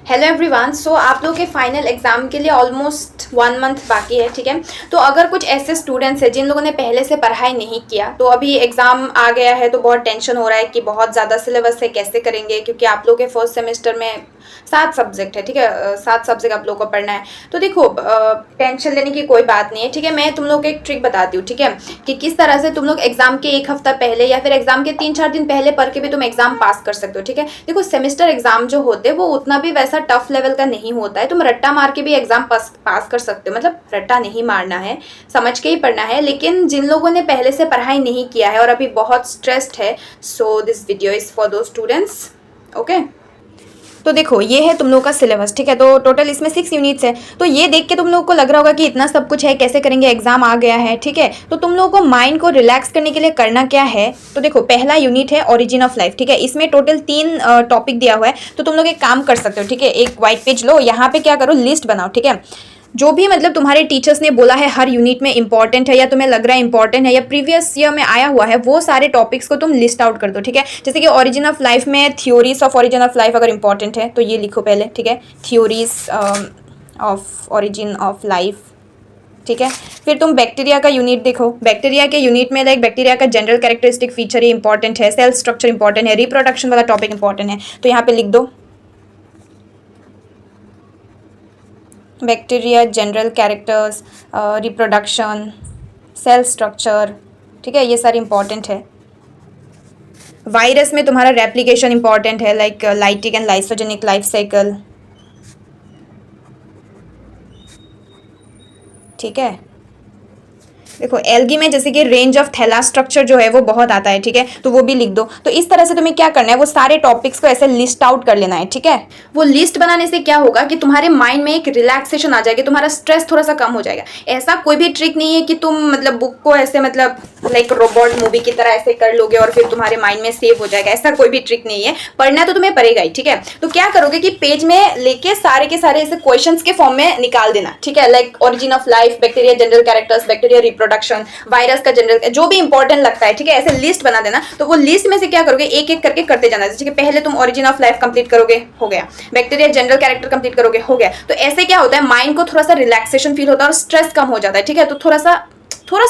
Hello everyone. सो आप लोग के फाइनल एग्जाम के लिए ऑलमोस्ट 1 मंथ बाकी है, ठीक है। तो अगर कुछ ऐसे स्टूडेंट्स हैं जिन लोगों ने पहले से पढ़ाई नहीं किया, तो अभी एग्जाम आ गया है तो बहुत टेंशन हो रहा है कि बहुत ज़्यादा सिलेबस है, कैसे करेंगे, क्योंकि आप लोग के फर्स्ट सेमेस्टर में 7 सब्जेक्ट है, ठीक है। 7 सब्जेक्ट आप लोगों को पढ़ना है। तो देखो, टेंशन लेने की कोई बात नहीं है, ठीक है। मैं तुम लोग को एक ट्रिक बताती हूँ, ठीक है, कि किस तरह से तुम लोग एग्जाम के 1 हफ्ता पहले या फिर एग्जाम के 3-4 दिन पहले पढ़ के भी तुम एग्जाम पास कर सकते हो, ठीक है। देखो, सेमेस्टर एग्जाम जो होते हैं वो उतना भी वैसा टफ लेवल का नहीं होता है। तुम रट्टा मार के भी एग्जाम पास कर सकते हो, मतलब रट्टा नहीं मारना है, समझ के ही पढ़ना है। लेकिन जिन लोगों ने पहले से पढ़ाई नहीं किया है और अभी बहुत स्ट्रेस्ड है, so this video is for दो स्टूडेंट्स, ओके। तो देखो, ये है तुम लोग का सिलेबस, ठीक है। तो टोटल इसमें 6 यूनिट्स है। तो ये देख के तुम लोग को लग रहा होगा कि इतना सब कुछ है, कैसे करेंगे, एग्जाम आ गया है, ठीक है। तो तुम लोगों को माइंड को रिलैक्स करने के लिए करना क्या है, तो देखो, पहला यूनिट है ओरिजिन ऑफ लाइफ, ठीक है। इसमें टोटल 3 टॉपिक दिया हुआ है। तो तुम लोग एक काम कर सकते हो, ठीक है। एक व्हाइट पेज लो, यहाँ पे क्या करो, लिस्ट बनाओ, ठीक है। जो भी मतलब तुम्हारे टीचर्स ने बोला है हर यूनिट में इंपॉर्टेंट है या तुम्हें लग रहा है इंपॉर्टेंट है या प्रीवियस ईयर में आया हुआ है, वो सारे टॉपिक्स को तुम लिस्ट आउट कर दो, ठीक है। जैसे कि ओरिजिन ऑफ लाइफ में theories of origin of life अगर इंपॉर्टेंट है तो ये लिखो पहले, ठीक है, theories of origin of life, ठीक है। फिर तुम बैक्टीरिया का यूनिट देखो। बैक्टीरिया के यूनिट में लाइक बैक्टीरिया का जनरल कैरेक्टरिस्टिक फीचर ही इंपॉर्टेंट है, सेल स्ट्रक्चर इंपॉर्टेंट है, रिप्रोडक्शन वाला टॉपिक इंपॉर्टेंट है, तो यहाँ पे लिख दो bacteria, general characters, reproduction, cell structure, ठीक है, ये सारे इंपॉर्टेंट है। वायरस में तुम्हारा रेप्लिकेशन इंपॉर्टेंट है, like lytic and lysogenic life cycle, ठीक है। देखो, एल्गी में जैसे कि रेंज ऑफ थैला स्ट्रक्चर जो है वो बहुत आता है, ठीक है, तो वो भी लिख दो। तो इस तरह से तुम्हें क्या करना है, वो सारे टॉपिक्स को ऐसे लिस्ट आउट कर लेना है, ठीक है। वो लिस्ट बनाने से क्या होगा कि तुम्हारे माइंड में एक रिलैक्सेशन आ जाएगी, तुम्हारा स्ट्रेस थोड़ा सा कम हो जाएगा। ऐसा कोई भी ट्रिक नहीं है कि तुम मतलब बुक को ऐसे मतलब लाइक रोबोट मूवी की तरह ऐसे कर लोगे और फिर तुम्हारे माइंड में सेव हो जाएगा, ऐसा कोई भी ट्रिक नहीं है। पढ़ना तो तुम्हें पड़ेगा ही, ठीक है। तो क्या करोगे कि पेज में लेके सारे के सारे ऐसे क्वेश्चंस के फॉर्म में निकाल देना, ठीक है। Like origin of life, bacteria general characters, bacteria reproduction, virus का जनरल, जो भी इंपॉर्टेंट लगता है, ठीक है, ऐसे लिस्ट बना देना। तो वो लिस्ट में से क्या करोगे, एक एक करके करते जाना। जैसे कि पहले तुम ओरिजिन ऑफ लाइफ कंप्लीट करोगे, हो गया। बैक्टीरिया जनरल कैरेक्टर कंप्लीट करोगे, हो गया। तो ऐसे क्या होता है, माइंड को थोड़ा सा रिलैक्सेशन फील होता है और स्ट्रेस कम हो जाता है, ठीक है। तो थोड़ा सा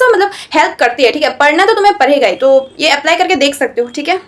मतलब हेल्प करती है, ठीक है। पढ़ना तो तुम्हें पड़ेगा ही, तो ये अप्लाई करके देख सकते हो, ठीक है।